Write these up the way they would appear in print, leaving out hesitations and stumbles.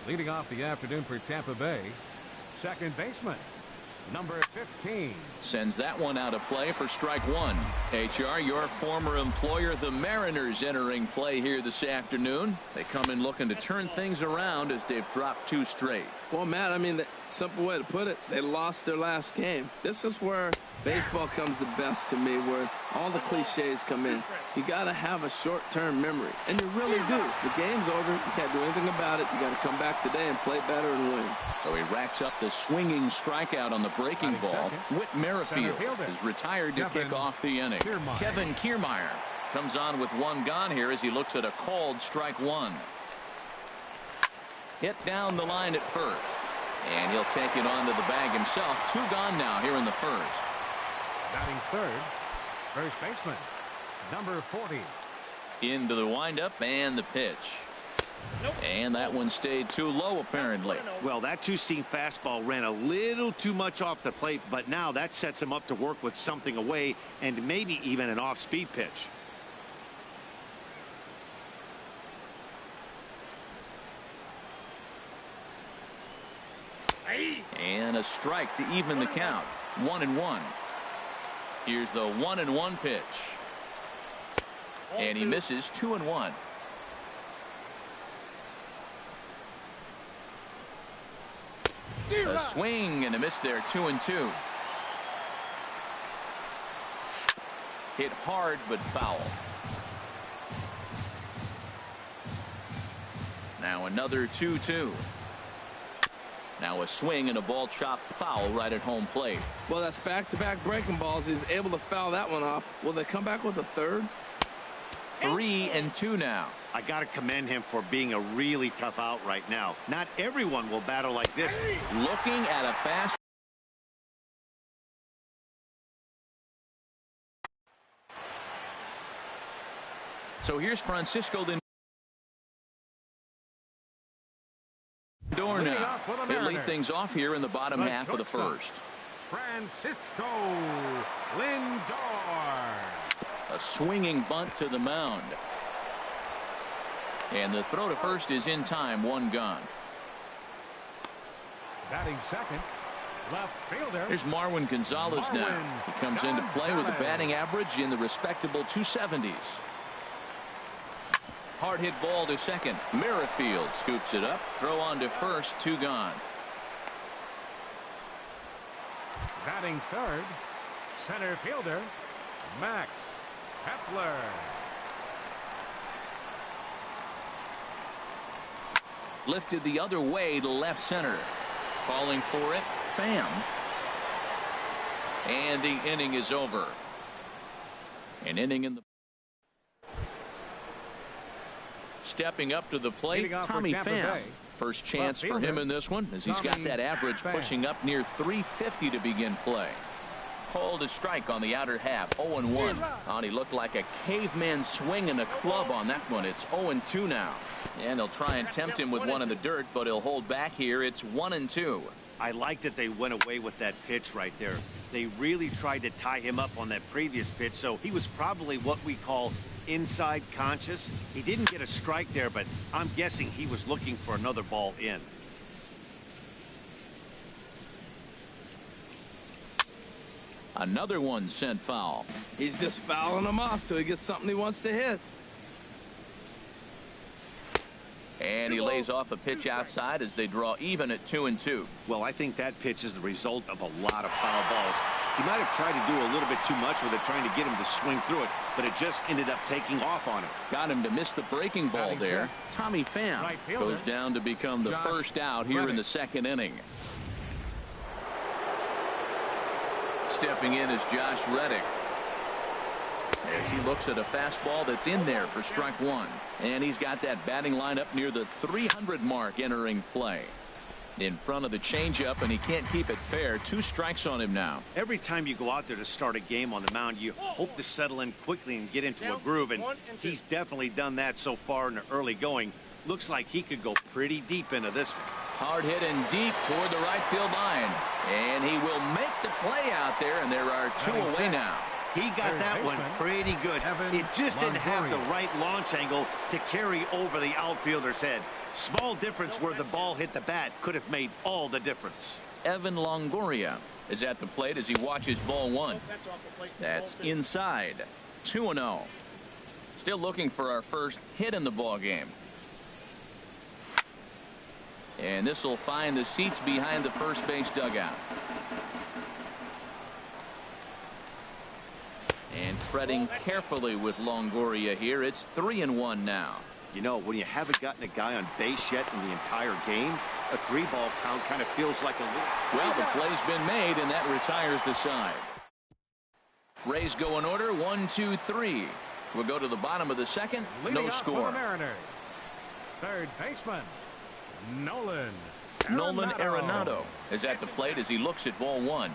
Leading off the afternoon for Tampa Bay, second baseman, number 15. Sends that one out of play for strike one. HR, your former employer, the Mariners, entering play here this afternoon. They come in looking to turn things around as they've dropped 2 straight. Well, Matt, I mean, the simple way to put it, they lost their last game. This is where baseball comes the best to me, where all the cliches come in. You got to have a short-term memory, and you really do. The game's over. You can't do anything about it. You got to come back today and play better and win. So he racks up the swinging strikeout on the breaking ball. Whit Merrifield is retired to kick off the inning. Kevin Kiermaier comes on with 1 gone here as he looks at a called strike 1. Hit down the line at first, and he'll take it onto the bag himself. 2 gone now here in the first. Batting third, first baseman, number 40. Into the windup and the pitch. And that one stayed too low, apparently. Well, that 2-seam fastball ran a little too much off the plate, but now that sets him up to work with something away and maybe even an off-speed pitch. And a strike to even the count. 1-1. Here's the 1-1 pitch. And he misses. 2-1. A swing and a miss there. 2-2. Hit hard but foul. Now another 2-2. Now a swing and a ball chopped foul right at home plate. Well, that's back-to-back breaking balls. He's able to foul that one off. Will they come back with a third? 3-2 now. I got to commend him for being a really tough out right now. Not everyone will battle like this. Looking at a fast. So here's Francisco Lindor now. They lead things off here in the bottom half of the first. Francisco Lindor. A swinging bunt to the mound. And the throw to first is in time. 1 gone. Batting second, left fielder. Here's Marwin Gonzalez now. He comes into play with a batting average in the respectable 270s. Hard hit ball to second. Merrifield scoops it up. Throw on to first. 2 gone. Batting third, center fielder, Max Kepler. Lifted the other way to left center. Calling for it, Pham. And the inning is over. An inning in the. Stepping up to the plate, Tommy Pham. First chance for him in this one, as he's got that average pushing up near 350 to begin play. Called a strike on the outer half. 0-1. Oh, he looked like a caveman swinging a club on that one. It's 0-2 now. And they'll try and tempt him with one in the dirt, but he'll hold back here. It's 1-2. I like that they went away with that pitch right there. They really tried to tie him up on that previous pitch, so he was probably what we call inside conscious. He didn't get a strike there, but I'm guessing he was looking for another ball in. Another one sent foul. He's just fouling them off till he gets something he wants to hit. And he lays off a pitch outside as they draw even at 2-2. Well, I think that pitch is the result of a lot of foul balls. He might have tried to do a little bit too much with it, trying to get him to swing through it, but it just ended up taking off on him. Got him to miss the breaking ball there. Tommy Pham goes down to become the first out here in the second inning. Stepping in is Josh Reddick, as he looks at a fastball that's in there for strike 1. And he's got that batting lineup near the 300 mark entering play. In front of the changeup, and he can't keep it fair. 2 strikes on him now. Every time you go out there to start a game on the mound, you hope to settle in quickly and get into a groove, and he's definitely done that so far in the early going. Looks like he could go pretty deep into this one. Hard hit and deep toward the right field line, and he will make the play out there, and there are 2 away now. He got that one pretty good. It just didn't have the right launch angle to carry over the outfielder's head. Small difference where the ball hit the bat could have made all the difference. Evan Longoria is at the plate as he watches ball one. That's inside. 2-0. Still looking for our first hit in the ball game. And this will find the seats behind the first base dugout. And treading carefully with Longoria here. It's 3-1 now. You know, when you haven't gotten a guy on base yet in the entire game, a 3-ball count kind of feels like a little... Well, the play's been made, and that retires the side. Rays go in order, 1, 2, 3. We'll go to the bottom of the second. No score. Third baseman, Nolan Arenado is at the plate as he looks at ball one.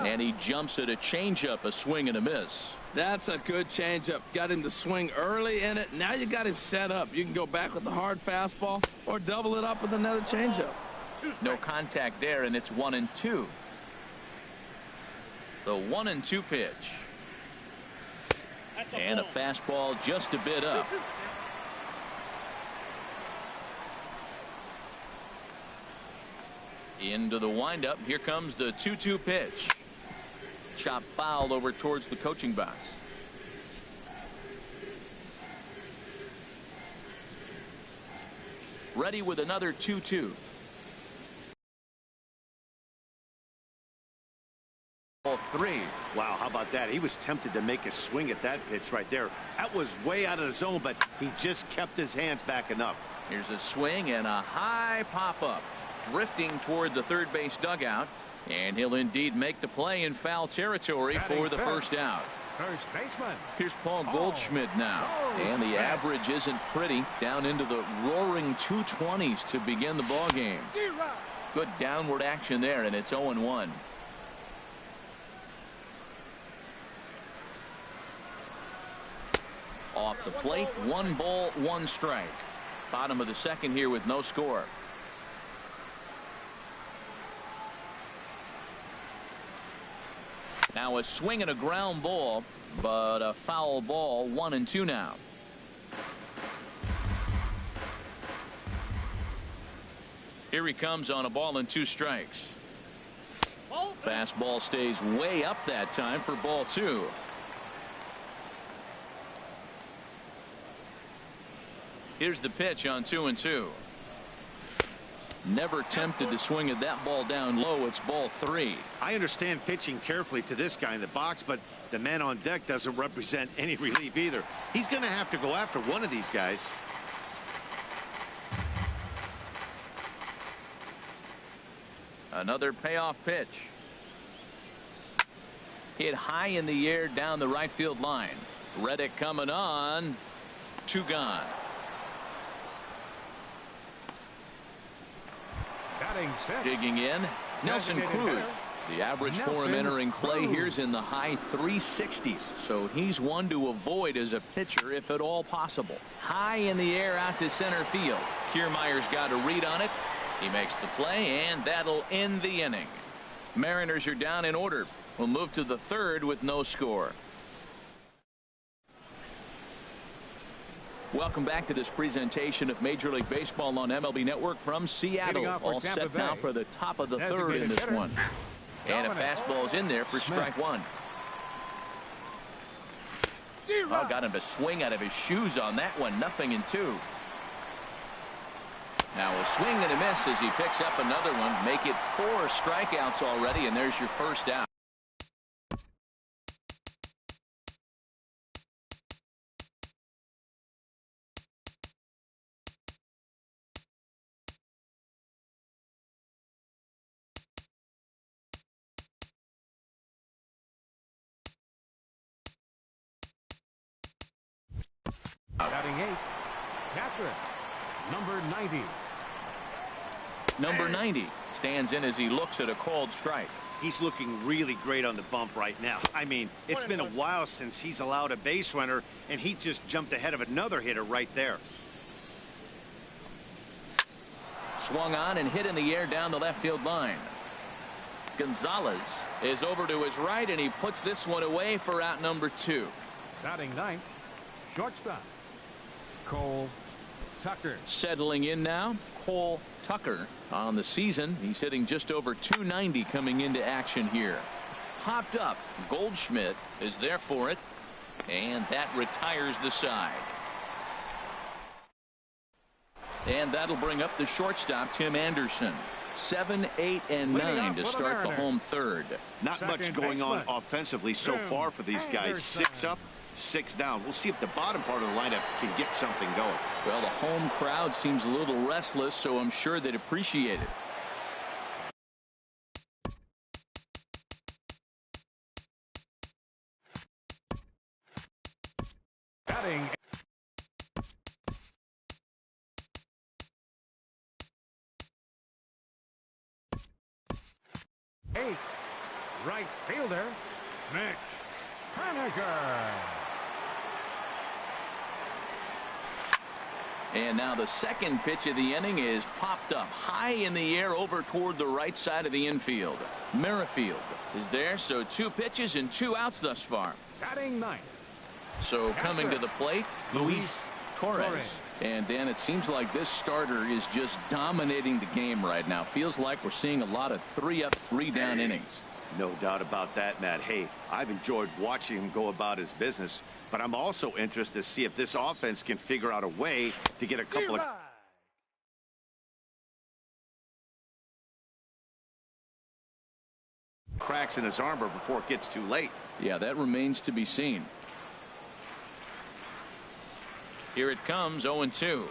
And he jumps at a changeup, a swing and a miss. That's a good changeup. Got him to swing early in it. Now you got him set up. You can go back with the hard fastball or double it up with another changeup. No contact there, and it's 1-2. The 1-2 pitch. And a fastball just a bit up. Into the windup. Here comes the 2-2 pitch. Chop foul over towards the coaching box. Ready with another 2-2. Ball 3. Wow, how about that? He was tempted to make a swing at that pitch right there. That was way out of the zone, but he just kept his hands back enough. Here's a swing and a high pop-up. Drifting toward the third base dugout, and he'll indeed make the play in foul territory for the first out. First baseman. Here's Paul Goldschmidt now, and the average isn't pretty, down into the roaring 220s to begin the ball game. Good downward action there, and it's 0-1. Off the plate, 1 ball, 1 strike. Bottom of the second here with no score. Now a swing and a ground ball, but a foul ball. 1-2 now. Here he comes on a ball and 2 strikes. Fastball stays way up that time for ball 2. Here's the pitch on 2-2. Never tempted to swing at that ball down low. It's ball 3. I understand pitching carefully to this guy in the box, but the man on deck doesn't represent any relief either. He's going to have to go after one of these guys. Another payoff pitch. Hit high in the air down the right field line. Reddick coming on. 2 gone. Digging in, Nelson Cruz. The average for him entering play here is in the high 360s, so he's one to avoid as a pitcher if at all possible. High in the air out to center field. Kiermaier's got a read on it. He makes the play, and that'll end the inning. Mariners are down in order. We'll move to the third with no score. Welcome back to this presentation of Major League Baseball on MLB Network from Seattle. All set now for the top of the third in this one. And a fastball's in there for strike 1. Oh, got him to swing out of his shoes on that one. 0-2. Now a swing and a miss as he picks up another one. Make it 4 strikeouts already, and there's your first out. Batting 8th, catcher, number 90. Number 90 stands in as he looks at a called strike. He's looking really great on the bump right now. I mean, it's been a while since he's allowed a base runner, and he just jumped ahead of another hitter right there. Swung on and hit in the air down the left field line. Gonzalez is over to his right, and he puts this one away for out number 2. Batting ninth, shortstop, Cole Tucker. Settling in now, Cole Tucker. On the season, he's hitting just over 290 coming into action here. Popped up. Goldschmidt is there for it, and that retires the side. And that'll bring up the shortstop, Tim Anderson. 7, 8, and 9 to start the home third. Not much going on offensively so far for these guys. 6 up, 6 down. We'll see if the bottom part of the lineup can get something going. Well, the home crowd seems a little restless, so I'm sure they'd appreciate it. Batting 8, right fielder, Mitch Haniger. And now the second pitch of the inning is popped up high in the air over toward the right side of the infield. Merrifield is there, so 2 pitches and 2 outs thus far. Batting ninth. So coming to the plate, Luis Torres. And Dan, it seems like this starter is just dominating the game right now. Feels like we're seeing a lot of 3 up, 3 down innings. No doubt about that, Matt. Hey, I've enjoyed watching him go about his business, but I'm also interested to see if this offense can figure out a way to get a couple of cracks in his armor before it gets too late. Yeah, that remains to be seen. Here it comes, 0-2.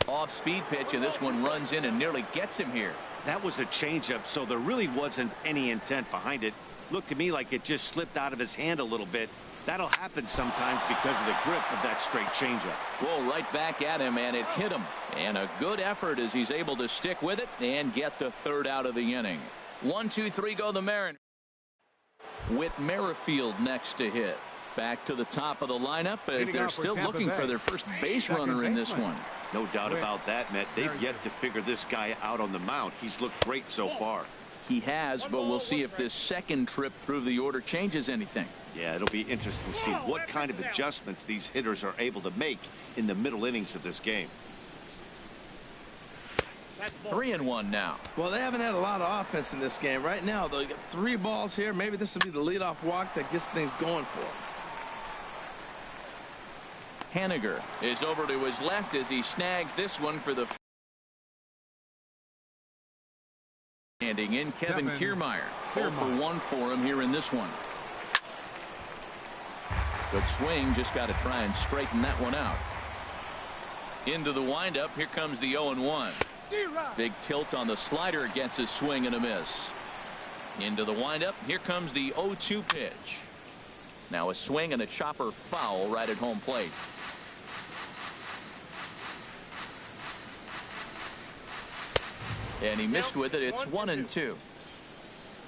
Off-speed pitch, and this one runs in and nearly gets him here. That was a changeup, so there really wasn't any intent behind it. Looked to me like it just slipped out of his hand a little bit. That'll happen sometimes because of the grip of that straight changeup. Well, right back at him, and it hit him. And a good effort as he's able to stick with it and get the 3rd out of the inning. 1, 2, 3 go the Mariners. With Merrifield next to hit. Back to the top of the lineup as they're still looking for their first base runner in this one. No doubt about that, Matt. They've yet to figure this guy out on the mound. He's looked great so far. He has, but we'll see if this second trip through the order changes anything. Yeah, it'll be interesting to see what kind of adjustments these hitters are able to make in the middle innings of this game. 3-1 now. Well, they haven't had a lot of offense in this game. Right now, they got 3 balls here. Maybe this will be the leadoff walk that gets things going for them. Haniger is over to his left as he snags this one for the standing in. Kevin Kiermaier. 0 for 1 for him here in this one. Good swing, just got to try and straighten that one out. Into the windup, here comes the 0-1. Big tilt on the slider against his swing and a miss. Into the windup, here comes the 0-2 pitch. Now a swing and a chopper foul right at home plate. And he missed with it. It's 1-2.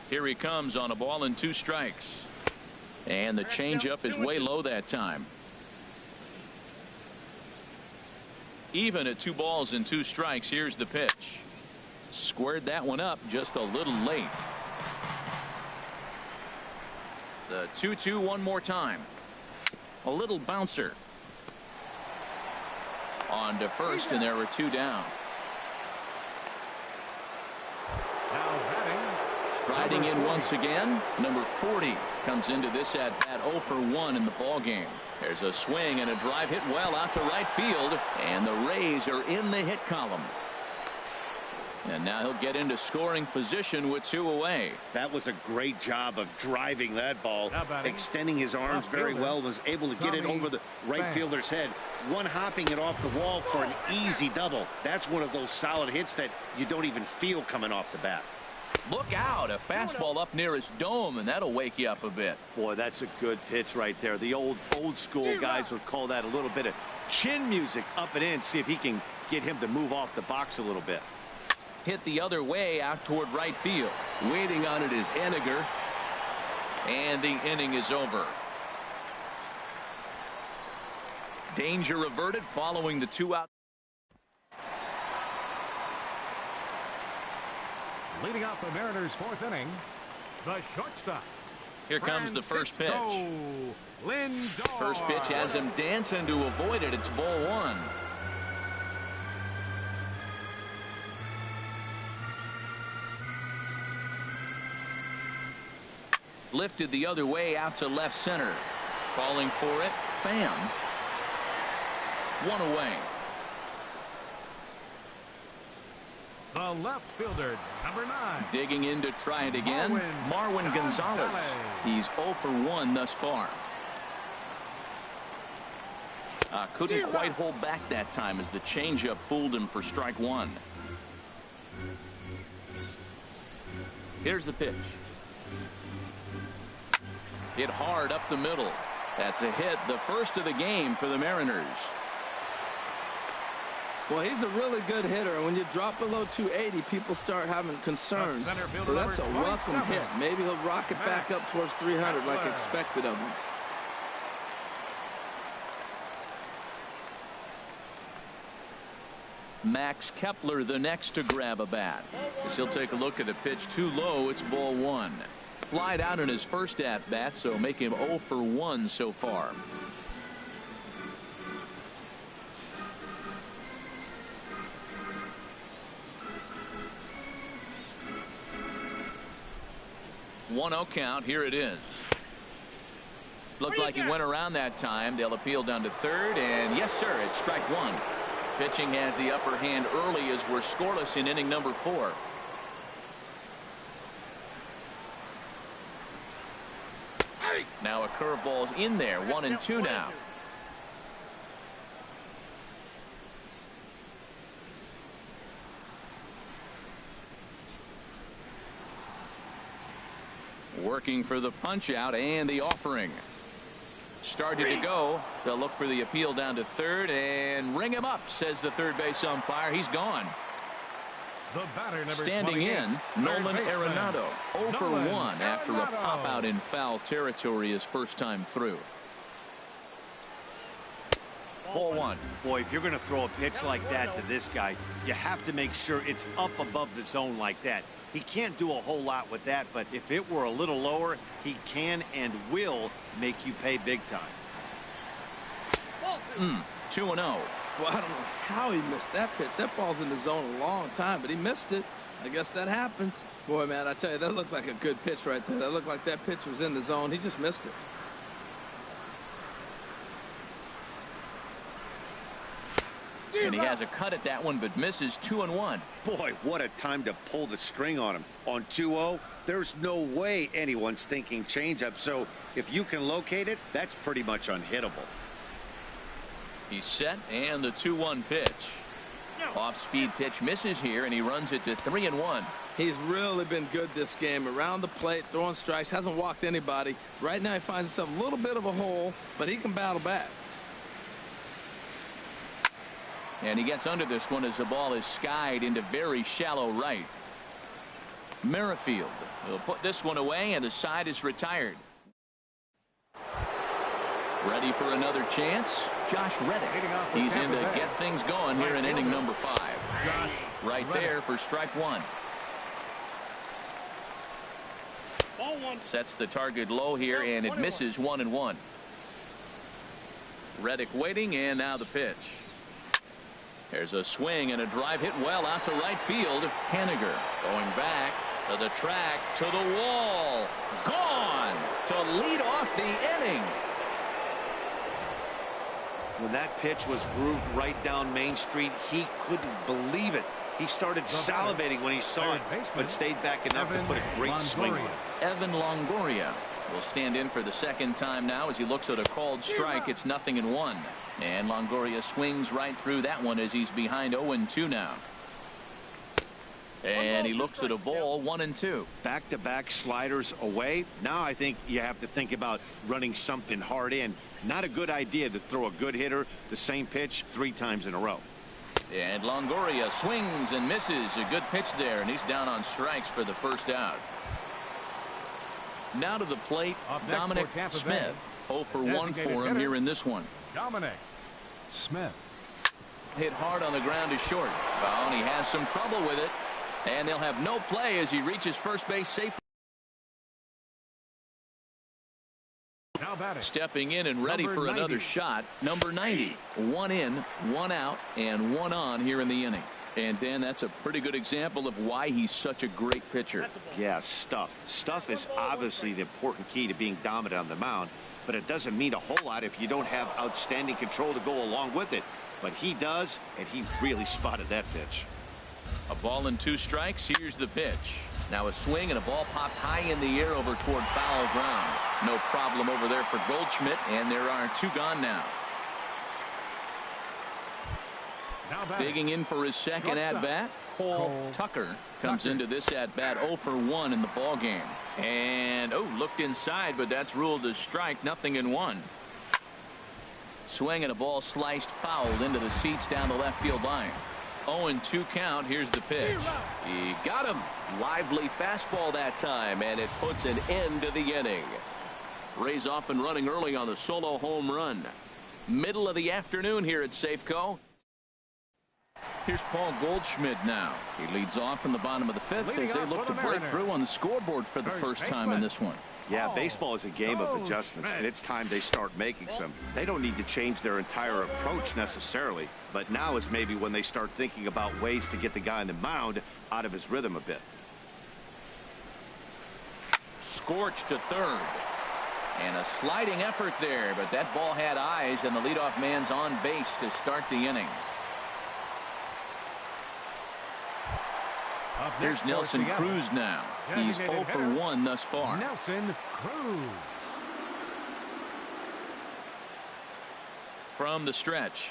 Here he comes on a ball and 2 strikes. And the changeup is way low that time. Even at 2 balls and 2 strikes. Here's the pitch. Squared that one up just a little late. The 2-2 one more time. A little bouncer. On to first, and there were 2 down. Striding in once again, number 40 comes into this at bat 0 for 1 in the ball game. There's a swing and a drive hit well out to right field, and the Rays are in the hit column. And now he'll get into scoring position with 2 away. That was a great job of driving that ball, extending his arms very well, was able to get it over the right fielder's head, one hopping it off the wall for an easy double. That's one of those solid hits that you don't even feel coming off the bat. Look out, a fastball up near his dome, and that'll wake you up a bit. Boy, that's a good pitch right there. The old school guys would call that a little bit of chin music up and in. See if he can get him to move off the box a little bit. Hit the other way out toward right field. Waiting on it is Haniger. And the inning is over. Danger averted following the 2 out. Leading off the Mariners' 4th inning, the shortstop. Here comes the first pitch. Lindor. First pitch has him dancing to avoid it. It's ball 1. Lifted the other way out to left center. Calling for it, Pham. 1 away. The left fielder, number 9. Digging in to try it again, Marwin Gonzalez. He's 0 for 1 thus far. Couldn't quite hold back that time as the changeup fooled him for strike 1. Here's the pitch. Hit hard up the middle. That's a hit, the first of the game for the Mariners. Well, he's a really good hitter, and when you drop below 280, people start having concerns. So that's a welcome hit. Maybe he'll rocket back up towards 300 like expected of him. Max Kepler the next to grab a bat. As he'll take a look at a pitch too low, it's ball 1. Flied out in his first at bat, so make him 0 for 1 so far. One 0 count. Here it is. Looked like he went around that time. They'll appeal down to third, and yes, sir, it's strike 1. Pitching has the upper hand early as we're scoreless in inning number 4. Now a curveball's in there. 1-2 now. Working for the punch out and the offering. Started to go. They'll look for the appeal down to third and ring him up, says the third base umpire. He's gone. The batter, number standing in, Nolan Arenado, 0 for 1 after a pop out in foul territory his first time through. Ball 1. Boy, if you're going to throw a pitch like that to this guy, you have to make sure it's up above the zone like that. He can't do a whole lot with that, but if it were a little lower, he can and will make you pay big time. 2-0. Well, I don't know how he missed that pitch. That ball's in the zone a long time, but he missed it. I guess that happens. Boy, man, I tell you, that looked like a good pitch right there. That looked like that pitch was in the zone. He just missed it. And he has a cut at that one, but misses. 2-1. Boy, what a time to pull the string on him. On 2-0, there's no way anyone's thinking changeup. So if you can locate it, that's pretty much unhittable. He's set, and the 2-1 pitch. Off-speed pitch misses here, and he runs it to 3-1. He's really been good this game. Around the plate, throwing strikes, hasn't walked anybody. Right now he finds himself a little bit of a hole, but he can battle back. And he gets under this one as the ball is skied into very shallow right. Merrifield will put this one away, and the side is retired. Ready for another chance, Josh Reddick. He's in to get things going here in inning number 5. Right there for strike 1. Sets the target low here, and it misses. 1-1. Reddick waiting, and now the pitch. There's a swing and a drive hit well out to right field. Haniger going back to the track, to the wall. Gone to lead off the inning. When that pitch was grooved right down Main Street, he couldn't believe it. He started salivating when he saw it, but stayed back enough to put a great swing on it. Evan Longoria will stand in for the second time now as he looks at a called strike. It's 0-1. And Longoria swings right through that one as he's behind 0-2 now. And he looks at a ball. 1-2. Back-to-back sliders away. Now I think you have to think about running something hard in. Not a good idea to throw a good hitter the same pitch 3 times in a row. And Longoria swings and misses. A good pitch there, and he's down on strikes for the first out. Now to the plate, Dominic Smith. 0 for 1 for him here in this one. Dominic Smith. Hit hard on the ground to short. Well, and he has some trouble with it. And they'll have no play as he reaches first base safely. Now batting. Stepping in and ready for another shot. Number 90. 1 in, 1 out, and 1 on here in the inning. And Dan, that's a pretty good example of why he's such a great pitcher. Yeah, stuff. Stuff is obviously the important key to being dominant on the mound, but it doesn't mean a whole lot if you don't have outstanding control to go along with it. But he does, and he really spotted that pitch. A ball and 2 strikes. Here's the pitch. Now a swing and a ball popped high in the air over toward foul ground. No problem over there for Goldschmidt, and there are 2 gone now. Digging in for his second at-bat, Cole Tucker comes into this at-bat 0 for 1 in the ball game. And, looked inside, but that's ruled a strike, 0-1. Swing and a ball sliced fouled into the seats down the left field line. 0-2 count. Here's the pitch. He got him. Lively fastball that time, and it puts an end to the inning. Rays off and running early on the solo home run. Middle of the afternoon here at Safeco. Here's Paul Goldschmidt now. He leads off in the bottom of the 5th as they look to break through on the scoreboard for the first time in this one. Yeah, baseball is a game of adjustments, and it's time they start making some. They don't need to change their entire approach necessarily, but now is maybe when they start thinking about ways to get the guy on the mound out of his rhythm a bit. Scorched to third. And a sliding effort there, but that ball had eyes, and the leadoff man's on base to start the inning. Here's Nelson Cruz now. He's 0 for 1 thus far. Nelson Cruz. From the stretch.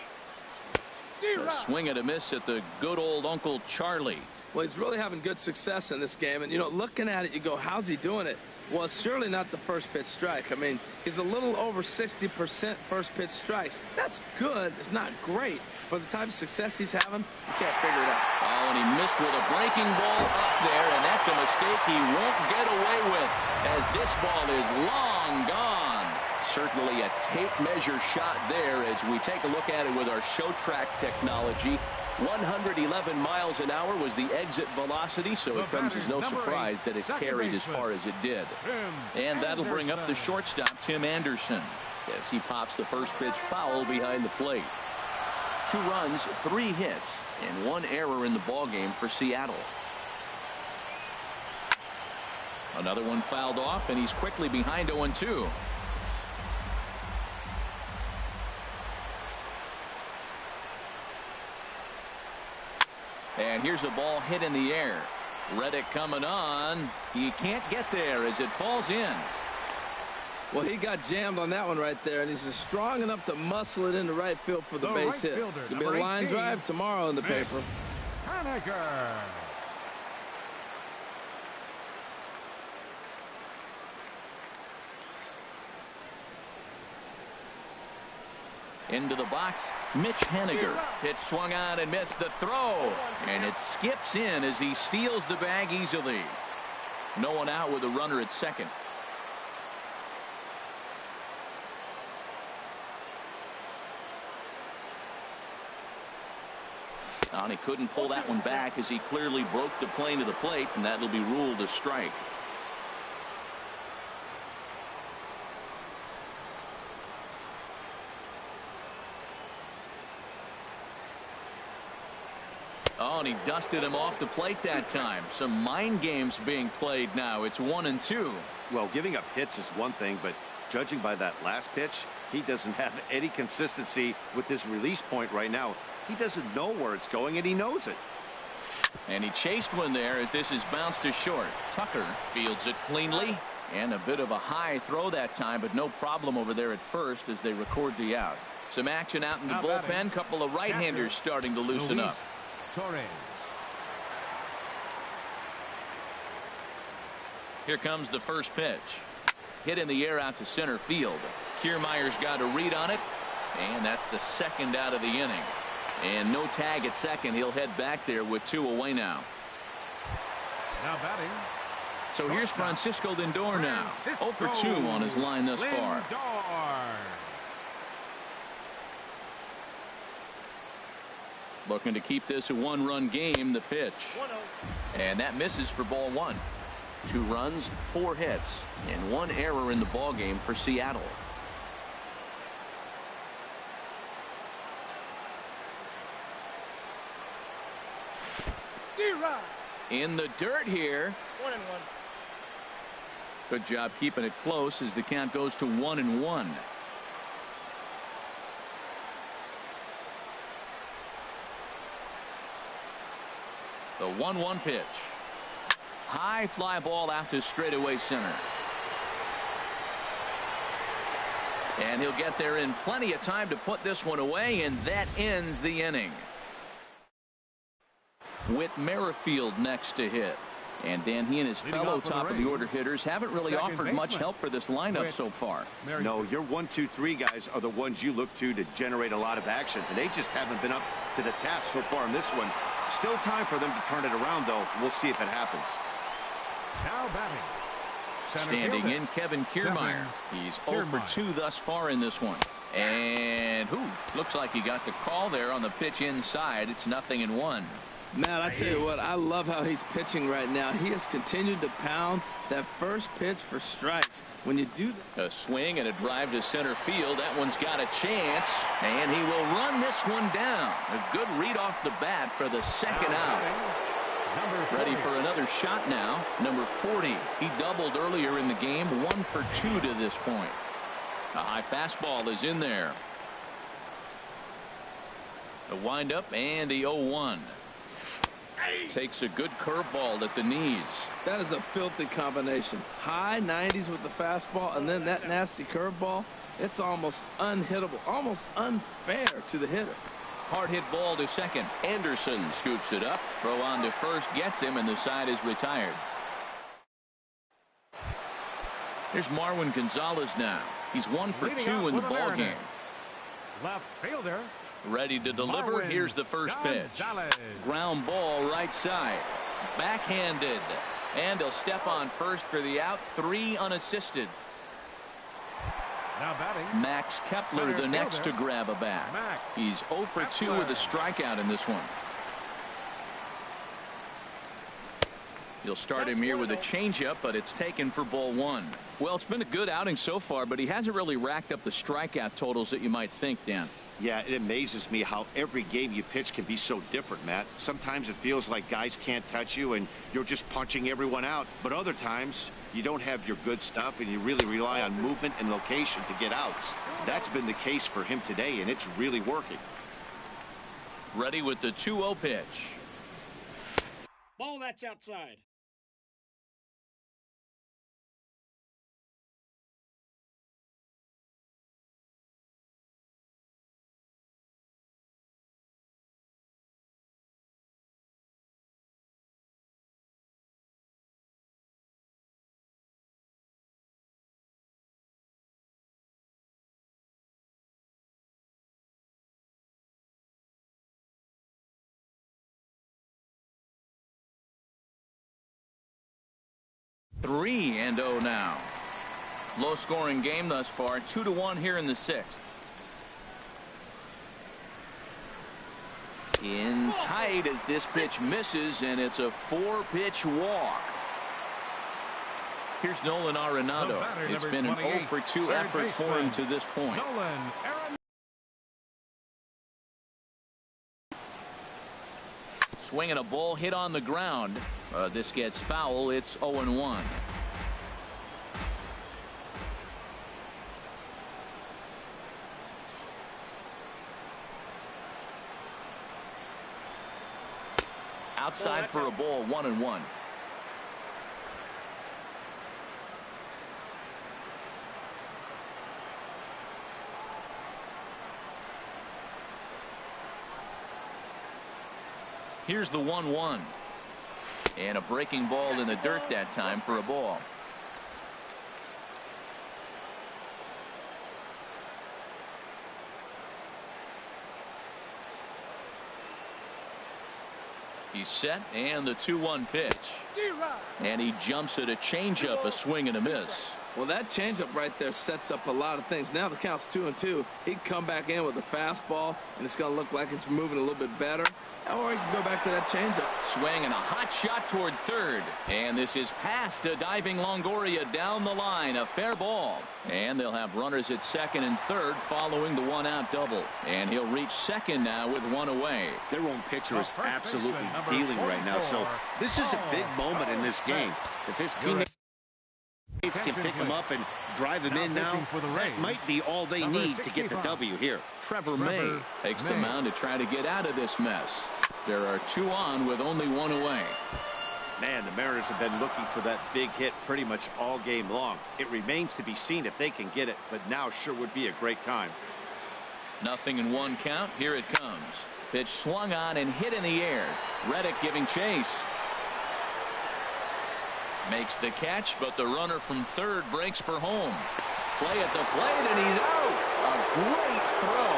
A swing and a miss at the good old Uncle Charlie. Well, he's really having good success in this game. And, looking at it, you go, how's he doing it? Well, it's surely not the first pitch strike. I mean, he's a little over 60% first pitch strikes. That's good. It's not great. For the type of success he's having, you can't figure it out. Oh, and he missed with a breaking ball up there, and that's a mistake he won't get away with as this ball is long gone. Certainly a tape measure shot there as we take a look at it with our show track technology. 111 miles an hour was the exit velocity, so it comes as no surprise that it carried as far as it did. And that'll bring up the shortstop, Tim Anderson, as he pops the first pitch foul behind the plate. 2 runs, 3 hits, and 1 error in the ballgame for Seattle. Another one fouled off, and he's quickly behind 0-2. And here's a ball hit in the air. Reddick coming on. He can't get there as it falls in. Well, he got jammed on that one right there, and he's just strong enough to muscle it into right field for the base hit. It's going to be a line drive tomorrow in the paper. Into the box, Mitch Haniger. Pitch swung on and missed the throw, and it skips in as he steals the bag easily. No one out with a runner at second. And he couldn't pull that one back as he clearly broke the plane to the plate, and that'll be ruled a strike. Oh, and he dusted him off the plate that time. Some mind games being played now. It's 1-2. Well, giving up hits is one thing, but judging by that last pitch, he doesn't have any consistency with his release point right now. He doesn't know where it's going, and he knows it. And he chased one there as this is bounced to short. Tucker fields it cleanly, and a bit of a high throw that time, but no problem over there at first as they record the out. Some action out in the bullpen. Couple of right-handers starting to loosen up. Torres. Here comes the first pitch. Hit in the air out to center field. Kiermaier's got a read on it, and that's the second out of the inning. And no tag at second. He'll head back there with 2 away now. Now batting. So here's Francisco Lindor now. 0 for 2 on his line thus far. Looking to keep this a one-run game. The pitch. And that misses for ball one. 2 runs, 4 hits, and 1 error in the ball game for Seattle. In the dirt here. 1-1. Good job keeping it close as the count goes to 1-1. The 1-1 pitch. High fly ball out to straightaway center. And he'll get there in plenty of time to put this one away, and that ends the inning. With Merrifield next to hit. And Dan, he and his fellow top of the order hitters haven't really offered much help for this lineup so far. No, your 1, 2, 3 guys are the ones you look to generate a lot of action, and they just haven't been up to the task so far in this one. Still time for them to turn it around, though. We'll see if it happens. Now batting. Standing in, Kevin Kiermaier. He's 0 for 2 thus far in this one. And looks like he got the call there on the pitch inside. It's 0-1. Matt, I tell you what, I love how he's pitching right now. He has continued to pound that first pitch for strikes. When you do that. A swing and a drive to center field. That one's got a chance. And he will run this one down. A good read off the bat for the second out. Ready for another shot now. Number 40. He doubled earlier in the game. 1 for 2 to this point. A high fastball is in there. The windup and the 0-1. Takes a good curveball at the knees. That is a filthy combination. High 90s with the fastball and then that nasty curveball. It's almost unhittable, almost unfair to the hitter. Hard hit ball to second. Anderson scoops it up. Throw on to first gets him, and the side is retired. Here's Marwin Gonzalez now. He's 1 for 2 in the ball game. Left fielder. Ready to deliver. Marwin Here's the first pitch. Gonzalez. Ground ball right side. Backhanded. And he'll step on first for the out. 3 unassisted. Now batting. Max Kepler the next to grab a bat. Max He's 0 for 2 Kepler. with a strikeout in this one. You'll start him here with a changeup, but it's taken for ball 1. Well, it's been a good outing so far, but he hasn't really racked up the strikeout totals that you might think, Dan. Yeah, it amazes me how every game you pitch can be so different, Matt. Sometimes it feels like guys can't touch you and you're just punching everyone out. But other times you don't have your good stuff and you really rely on movement and location to get outs. That's been the case for him today, and it's really working. Ready with the 2-0 pitch. Ball that's outside. Three and 0 now. Low scoring game thus far. 2-1 here in the 6th. In tight as this pitch misses, and it's a 4-pitch walk. Here's Nolan Arenado. It's been an 0 for 2 effort for him to this point. Nolan Arenado. Swinging a ball hit on the ground. This gets foul. It's 0-1. Outside for a ball. 1-1. Here's the 1-1. And a breaking ball in the dirt that time for a ball. He's set, and the 2-1 pitch. And he jumps at a changeup, a swing and a miss. Well, that changeup right there sets up a lot of things. Now the count's 2-2. He can come back in with a fastball, and it's going to look like it's moving a little bit better. Or he can go back to that changeup. Swing and a hot shot toward third. And this is past a diving Longoria down the line. A fair ball. And they'll have runners at second and third following the one-out double. And he'll reach second now with one away. Their own pitcher is absolutely dealing right now. So this is a big moment in this game. If his teammates can pick him up and drive him in now, that might be all they need to get the W here. Trevor May takes the mound to try to get out of this mess. There are two on with only one away. Man, the Mariners have been looking for that big hit pretty much all game long. It remains to be seen if they can get it, but now sure would be a great time. Nothing in one count. Here it comes. Pitch swung on and hit in the air. Reddick giving chase. Makes the catch, but the runner from third breaks for home. Play at the plate, and he's out. A great throw.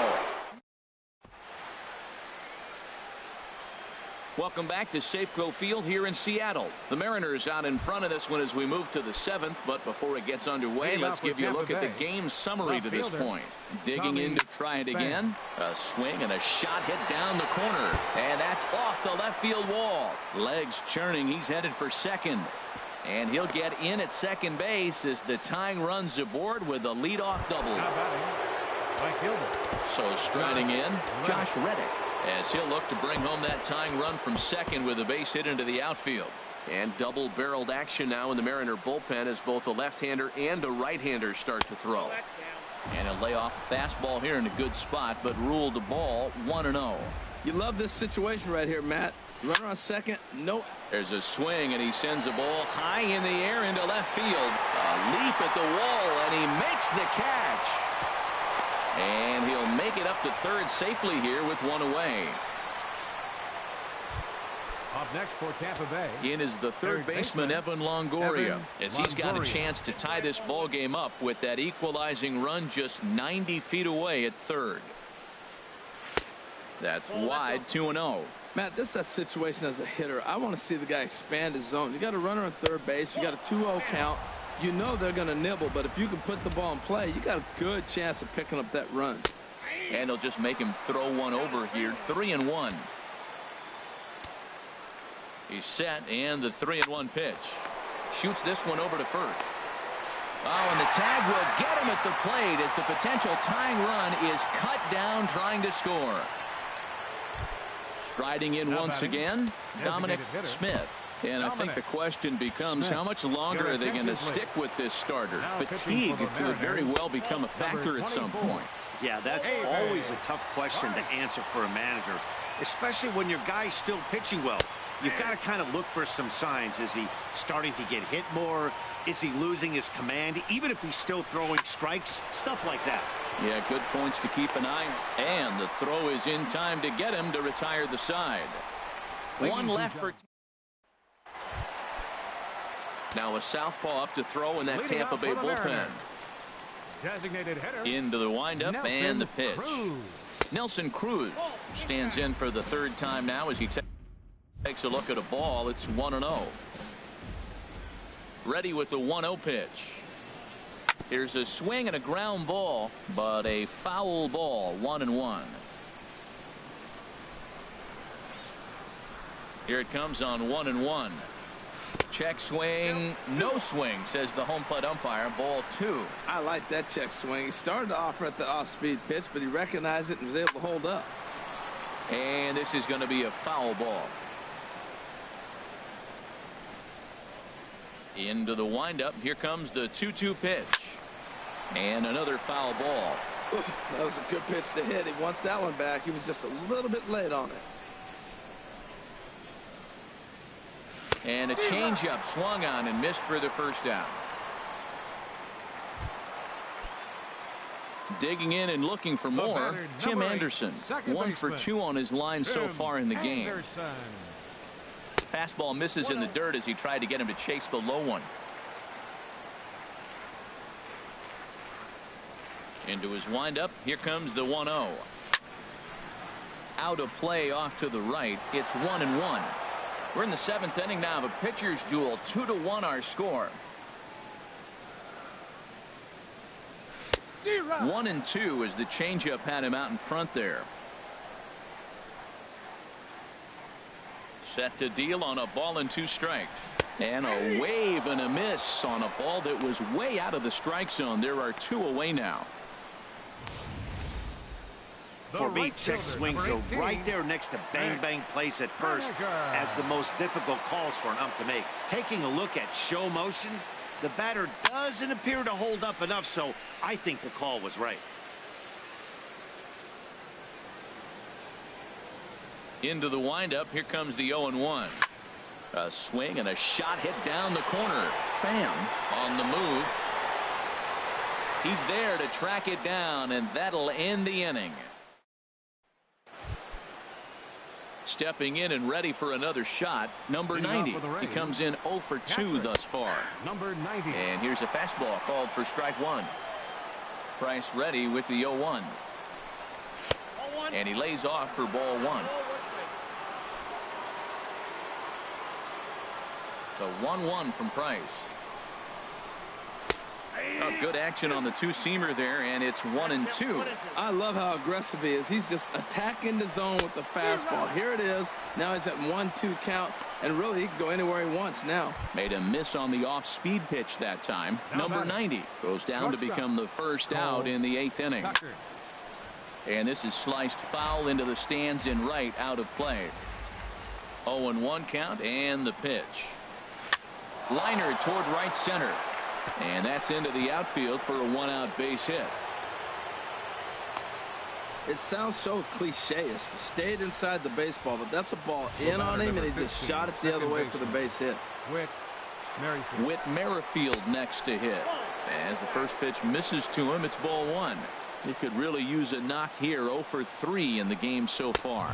Welcome back to Safeco Field here in Seattle. The Mariners out in front of this one as we move to the seventh. But before it gets underway, let's give you a look at the game summary to this point. Digging in to try it again. A swing and a shot hit down the corner. And that's off the left field wall. Legs churning. He's headed for second. And he'll get in at second base as the tying run's aboard with a leadoff double. So striding in, Josh Reddick, as he'll look to bring home that tying run from second with a base hit into the outfield. And double-barreled action now in the Mariner bullpen as both a left-hander and a right-hander start to throw. And he'll lay off a fastball here in a good spot, but ruled the ball 1-0. You love this situation right here, Matt. Runner on second, no. There's a swing, and he sends a ball high in the air into left field. A leap at the wall, and he makes the catch. And he'll make it up to third safely here with one away. Up next for Tampa Bay. In is the third baseman, Evan Longoria, as he's got a chance to tie this ball game up with that equalizing run just 90 feet away at third. That's wide, 2-0. Matt, this is that situation as a hitter. I want to see the guy expand his zone. You got a runner on third base. You got a 2-0 count. You know they're going to nibble, but if you can put the ball in play, you got a good chance of picking up that run. And they'll just make him throw one over here. 3-1. He's set, and the 3-1 pitch. Shoots this one over to first. Oh, and the tag will get him at the plate as the potential tying run is cut down trying to score. Striding in once again, Dominic Smith. And I think the question becomes, how much longer are they going to stick with this starter? Fatigue could very well become a factor at some point. Yeah, that's always a tough question to answer for a manager, especially when your guy's still pitching well. You've got to kind of look for some signs. Is he starting to get hit more? Is he losing his command? Even if he's still throwing strikes, stuff like that. Yeah, good points to keep an eye on. And the throw is in time to get him to retire the side. One left for... Now a southpaw up to throw in that Tampa Bay bullpen. Designated hitter. Into the windup and the pitch. Nelson Cruz stands in for the third time now as he takes a look at a ball. It's 1-0. Ready with the 1-0 pitch. Here's a swing and a ground ball, but a foul ball. 1-1. Here it comes on 1-1. Check swing, no swing, says the home plate umpire. Ball 2. I like that check swing. He started to offer at the off-speed pitch, but he recognized it and was able to hold up. And this is going to be a foul ball. Into the windup. Here comes the 2-2 pitch. And another foul ball. Ooh, that was a good pitch to hit. He wants that one back. He was just a little bit late on it. And a changeup swung on and missed for the first down. Digging in and looking for more, Tim Anderson. 1 for 2 on his line so far in the game. Fastball misses in the dirt as he tried to get him to chase the low one. Into his windup. Here comes the 1-0. Out of play off to the right. It's 1-1. We're in the 7th inning now of a pitcher's duel. 2-1 our score. 1-2 as the changeup had him out in front there. Set to deal on a ball and 2 strikes. And a wave and a miss on a ball that was way out of the strike zone. There are 2 away now. For me, check swings are right there next to bang bang plays at first as the most difficult calls for an ump to make. Taking a look at show motion, the batter doesn't appear to hold up enough, so I think the call was right. Into the windup. Here comes the 0-1. A swing and a shot hit down the corner. Pham on the move. He's there to track it down, and that'll end the inning. Stepping in and ready for another shot, number 90. He comes in 0 for 2 thus far. Number 90. And here's a fastball called for strike 1. Price ready with the 0-1. And he lays off for ball 1. The 1-1 from Price. Oh, good action on the 2-seamer there, and it's 1-2. I love how aggressive he is. He's just attacking the zone with the fastball. Here it is. Now he's at 1-2 count, and really he can go anywhere he wants now. Made a miss on the off-speed pitch that time. Number 90 goes down to become the first out in the 8th inning. And this is sliced foul into the stands in right, out of play. 0-1 count, and the pitch. Liner toward right center. And that's into the outfield for a 1-out base hit. It sounds so cliche-ish. Stayed inside the baseball, but that's a ball in on him, and he just shot it the other way for the base hit. Whit Merrifield next to hit. As the first pitch misses to him, it's ball 1. He could really use a knock here. 0 for 3 in the game so far.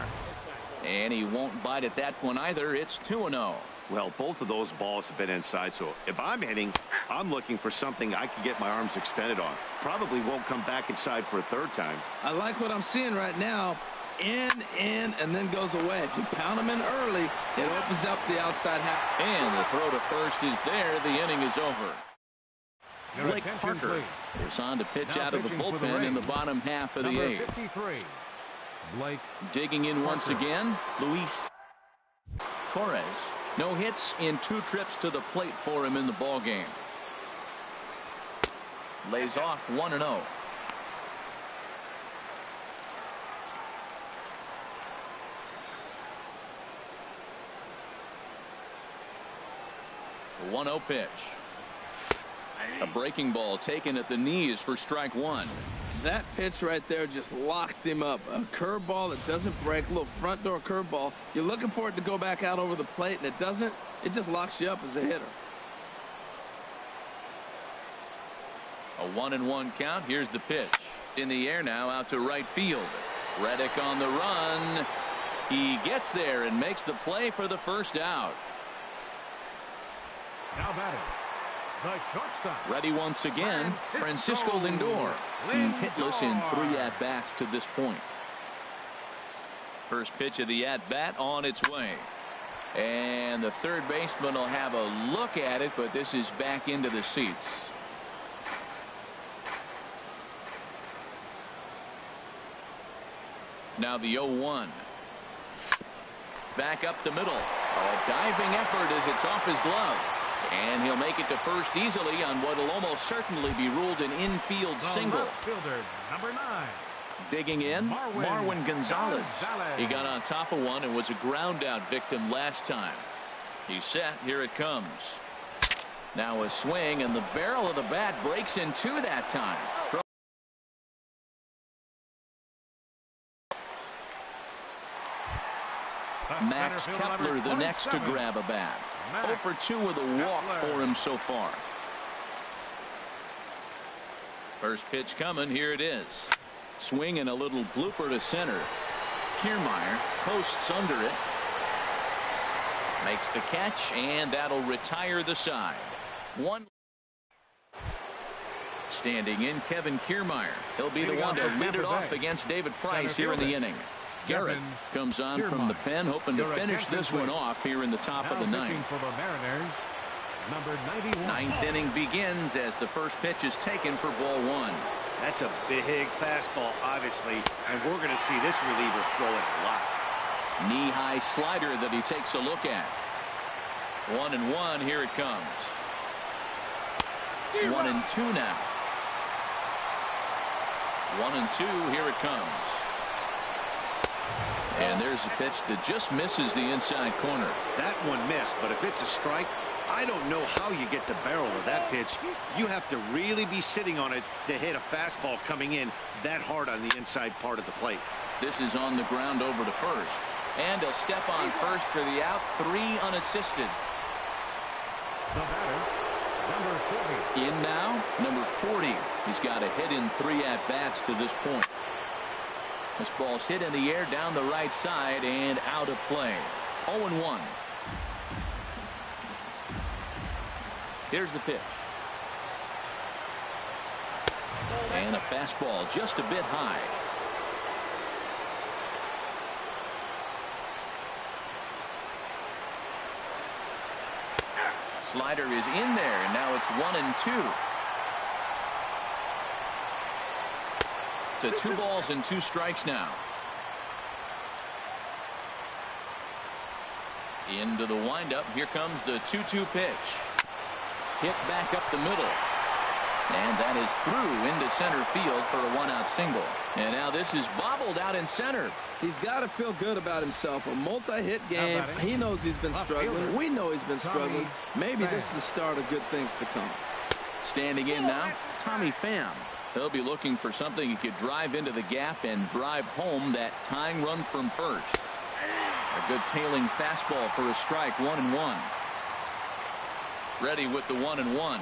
And he won't bite at that one either. It's 2-0. Well, both of those balls have been inside, so if I'm hitting, I'm looking for something I can get my arms extended on. Probably won't come back inside for a 3rd time. I like what I'm seeing right now. In, and then goes away. If you pound him in early, it opens up the outside half. And the throw to first is there. The inning is over. Blake Parker is on to pitch out of the bullpen in the bottom half of the 8th. Blake digging in once again, Luis Torres. No hits in 2 trips to the plate for him in the ball game. Lays off 1-0. The 1-0 pitch. A breaking ball taken at the knees for strike 1. That pitch right there just locked him up. A curveball that doesn't break, a little front door curveball. You're looking for it to go back out over the plate, and it doesn't. It just locks you up as a hitter. A 1-1 count. Here's the pitch. In the air now, out to right field. Reddick on the run. He gets there and makes the play for the first out. Now batting, the shortstop. Ready once again, Francisco Lindor. He's hitless in 3 at-bats to this point. First pitch of the at-bat on its way. And the third baseman will have a look at it, but this is back into the seats. Now the 0-1. Back up the middle. A diving effort as it's off his glove. And he'll make it to first easily on what will almost certainly be ruled an infield single. Fielder, number 9. Digging in, Marwin Gonzalez. He got on top of one and was a ground out victim last time. He's set. Here it comes. Now a swing, and the barrel of the bat breaks in 2 that time. Max Kepler the next to grab a bat. 0 for 2 with a walk for him so far. First pitch coming. Here it is. Swing and a little blooper to center. Kiermaier posts under it. Makes the catch, and that'll retire the side. One. Standing in, Kevin Kiermaier. He'll be the one to lead it off against David Price here in the inning. Garrett comes on from the pen, hoping to finish this one off here in the top of the 9th. For the Mariners, number 91. 9th inning begins as the first pitch is taken for ball 1. That's a big fastball, obviously, and we're going to see this reliever throw it a lot. Knee-high slider that he takes a look at. 1-1, here it comes. 1-2 now. 1-2, here it comes. And there's a pitch that just misses the inside corner. That one missed, but if it's a strike, I don't know how you get the barrel of that pitch. You have to really be sitting on it to hit a fastball coming in that hard on the inside part of the plate. This is on the ground over to first. And he'll step on first for the out. 3 unassisted. The batter, number 40. In now, number 40. He's got a hit in 3 at-bats to this point. This ball's hit in the air down the right side and out of play. 0-1. Here's the pitch. And a fastball just a bit high. Slider is in there, and now it's 1-2. To 2 balls and 2 strikes now. Into the windup. Here comes the 2-2 pitch. Hit back up the middle. And that is through into center field for a 1-out single. And now this is bobbled out in center. He's got to feel good about himself. A multi-hit game. He knows he's been struggling. We know he's been struggling. Maybe this is the start of good things to come. Standing in now, Tommy Pham. He'll be looking for something he could drive into the gap and drive home that tying run from first. A good tailing fastball for a strike. 1-1. Ready with the 1-1.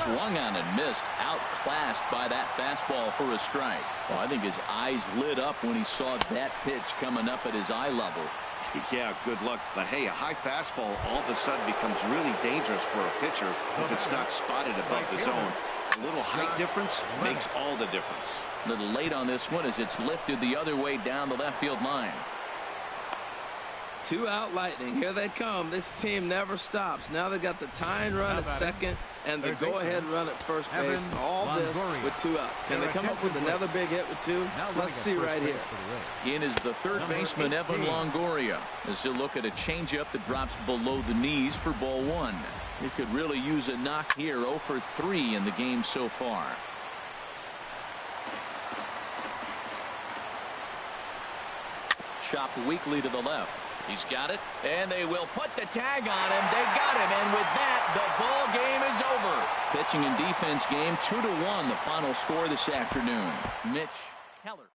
Swung on and missed. Outclassed by that fastball for a strike. Well, I think his eyes lit up when he saw that pitch coming up at his eye level. Yeah, good luck. But hey, a high fastball all of a sudden becomes really dangerous for a pitcher if it's not spotted above the zone. A little height difference makes all the difference. A little late on this one as it's lifted the other way down the left field line. 2-out Lightning. Here they come. This team never stops. Now they got the tying run at second and the go-ahead run at first base. All this with 2 outs. Can they come up with another big hit with 2? Let's see right here. In is the third baseman, Evan Longoria, as he'll look at a changeup that drops below the knees for ball 1. He could really use a knock here. 0 for 3 in the game so far. Chopped weakly to the left. He's got it, and they will put the tag on him. They got him, and with that, the ball game is over. Pitching and defense game, 2-1, the final score this afternoon. Mitch Keller.